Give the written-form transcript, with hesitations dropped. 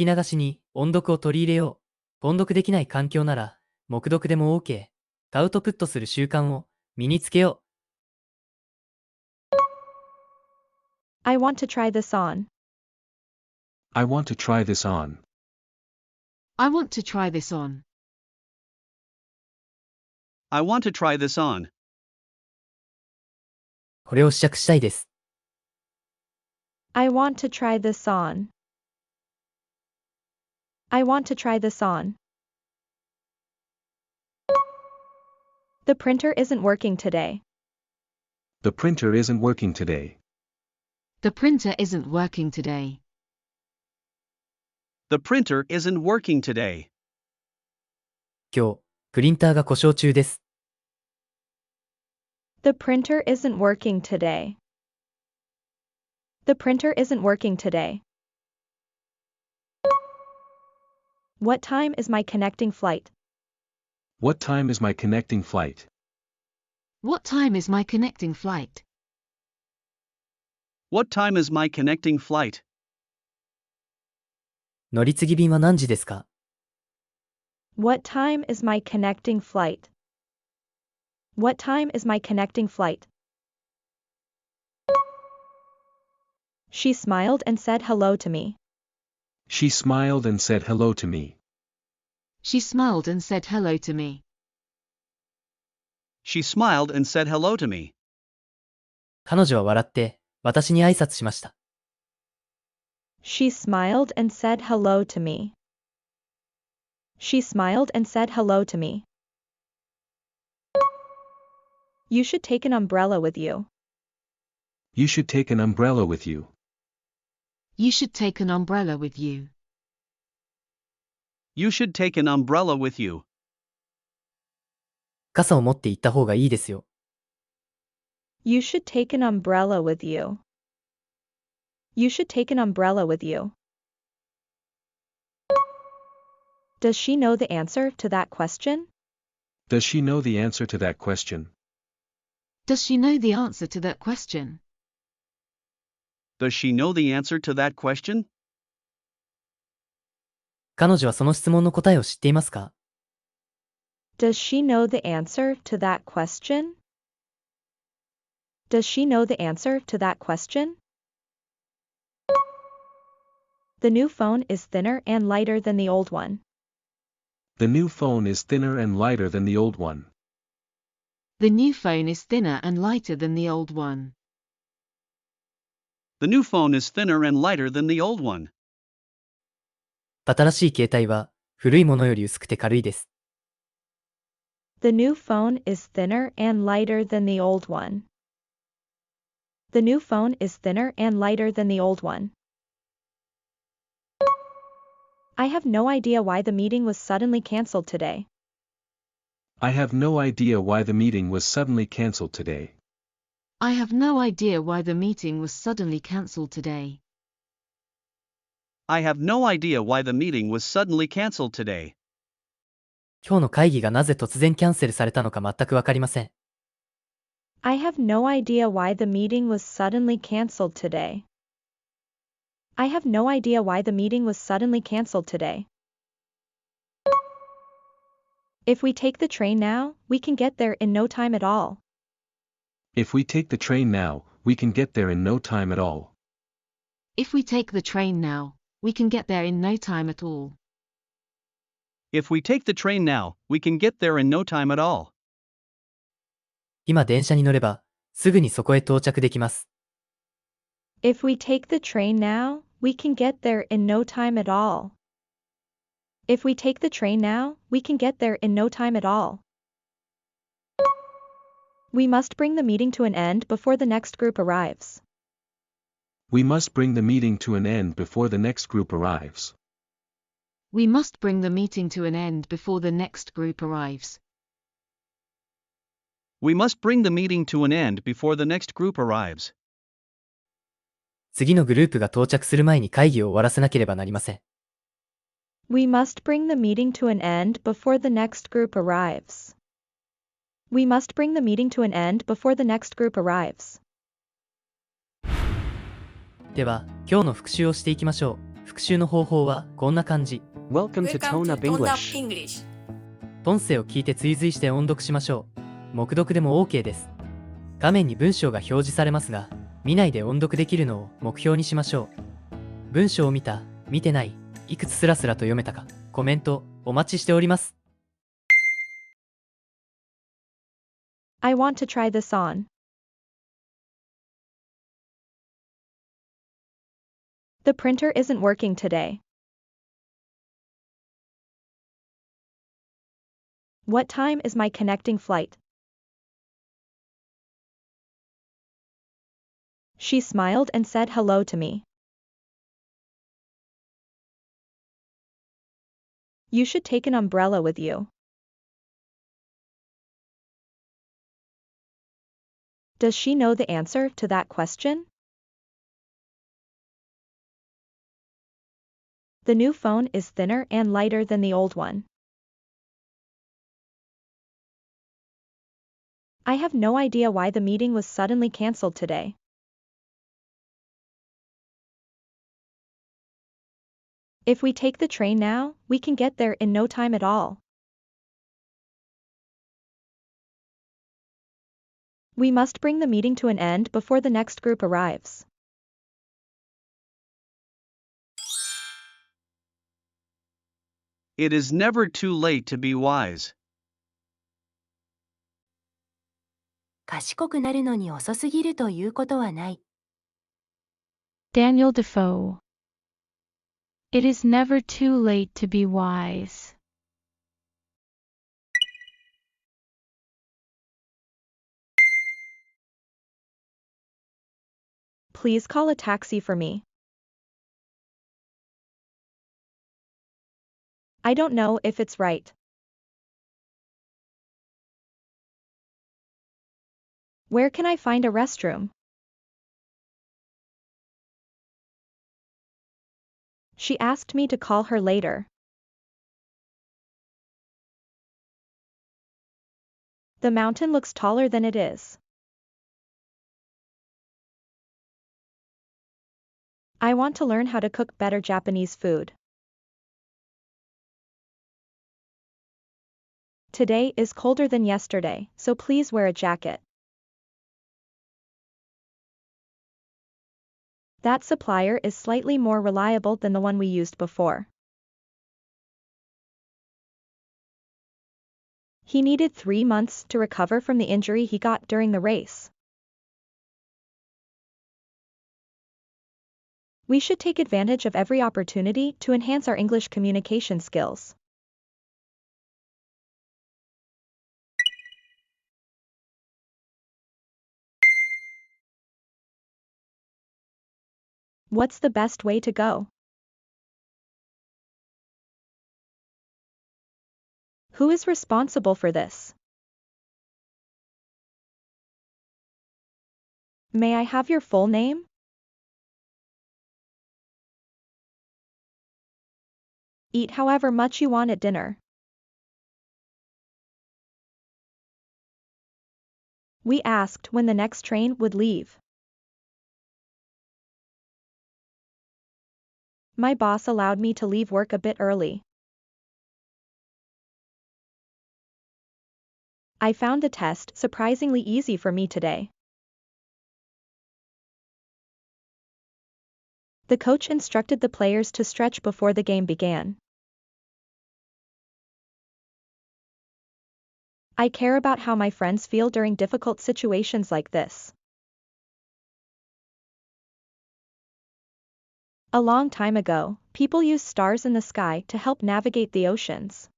き流しに音読を取り入れよう。音読できない環境なら、黙読でも OK。アウトプットする習慣を身につけよう。I want to try this on. I want to try this on. I want to try this on. I want to try this on. これを試着したいです。I want to try this on. I want to try this on. The printer isn't working today. The printer isn't working today. The printer isn't working today. The printer isn't working today. 今日、プリンターが故障中です。The printer isn't working today. The printer isn't working today. What time is my connecting flight? What time is my connecting flight? What time is my connecting flight? What time is my connecting flight? 乗り継ぎ便は何時ですか？ What time is my connecting flight? What time is my connecting flight? She smiled and said hello to me. She smiled and said hello to me. She smiled and said hello to me. She smiled and said hello to me. 彼女は笑って私に挨拶しました。She smiled and said hello to me. She smiled and said hello to me. You should take an umbrella with you. You should take an umbrella with you. You should take an umbrella with you. You should take an umbrella with you. 傘を持って行った方がいいですよ。You should take an umbrella with you. You should take an umbrella with you. Does she know the answer to that question? Does she know the answer to that question? Does she know the answer to that question? Does she know the answer to that question? 彼女はその質問の答えを知っていますか？ Does she know the answer to that question? Does she know the answer to that question? The new phone is thinner and lighter than the old one. The new phone is thinner and lighter than the old one. The new phone is thinner and lighter than the old one. The new phone is thinner and lighter than the old one. 新しい携帯は古いものより薄くて軽いです。The new phone is thinner and lighter than the old one. The new phone is thinner and lighter than the old one. I have no idea why the meeting was suddenly cancelled today. I have no idea why the meeting was suddenly cancelled today. I have no idea why the meeting was suddenly cancelled today. I have no idea why the meeting was suddenly cancelled today. 今日の会議がなぜ突然キャンセルされたのか全くわかりません。I have no idea why the meeting was suddenly cancelled today. I have no idea why the meeting was suddenly cancelled today. If we take the train now, we can get there in no time at all. If we take the train now, we can get there in no time at all. If we take the train now, we can get there in no time at all. If we take the train now, we can get there in no time at all. 今電車に乗れば、すぐにそこへ到着できます。If we take the train now, we can get there in no time at all. If we take the train now, we can get there in no time at all. We must bring the meeting to an end before the next group arrives. We must bring the meeting to an end before the next group arrives. We must bring the meeting to an end before the next group arrives. We must bring the meeting to an end before the next group arrives. 次のグループが到着する前に会議を終わらせなければなりません。We must bring the meeting to an end before the next group arrives. We must bring the meeting to an end before the next group arrives. では、今日の復習をしていきましょう。復習の方法はこんな感じ。 Welcome to Tone Up English. 音声を聞いて追随して音読しましょう。黙読でも OK です。画面に文章が表示されますが、見ないで音読できるのを目標にしましょう。文章を見た、見てない、いくつスラスラと読めたか、コメントお待ちしております。I want to try this on. The printer isn't working today. What time is my connecting flight? She smiled and said hello to me. You should take an umbrella with you. Does she know the answer to that question? The new phone is thinner and lighter than the old one. I have no idea why the meeting was suddenly cancelled today. If we take the train now, we can get there in no time at all. We must bring the meeting to an end before the next group arrives. It is never too late to be wise. 賢くなるのに遅すぎるということはない。Daniel Defoe. It is never too late to be wise. Please call a taxi for me. I don't know if it's right. Where can I find a restroom? She asked me to call her later. The mountain looks taller than it is. I want to learn how to cook better Japanese food. Today is colder than yesterday, so please wear a jacket. That supplier is slightly more reliable than the one we used before. He needed 3 months to recover from the injury he got during the race. We should take advantage of every opportunity to enhance our English communication skills. What's the best way to go? Who is responsible for this? May I have your full name? Eat however much you want at dinner. We asked when the next train would leave. My boss allowed me to leave work a bit early. I found the test surprisingly easy for me today. The coach instructed the players to stretch before the game began. I care about how my friends feel during difficult situations like this. A long time ago, people used stars in the sky to help navigate the oceans.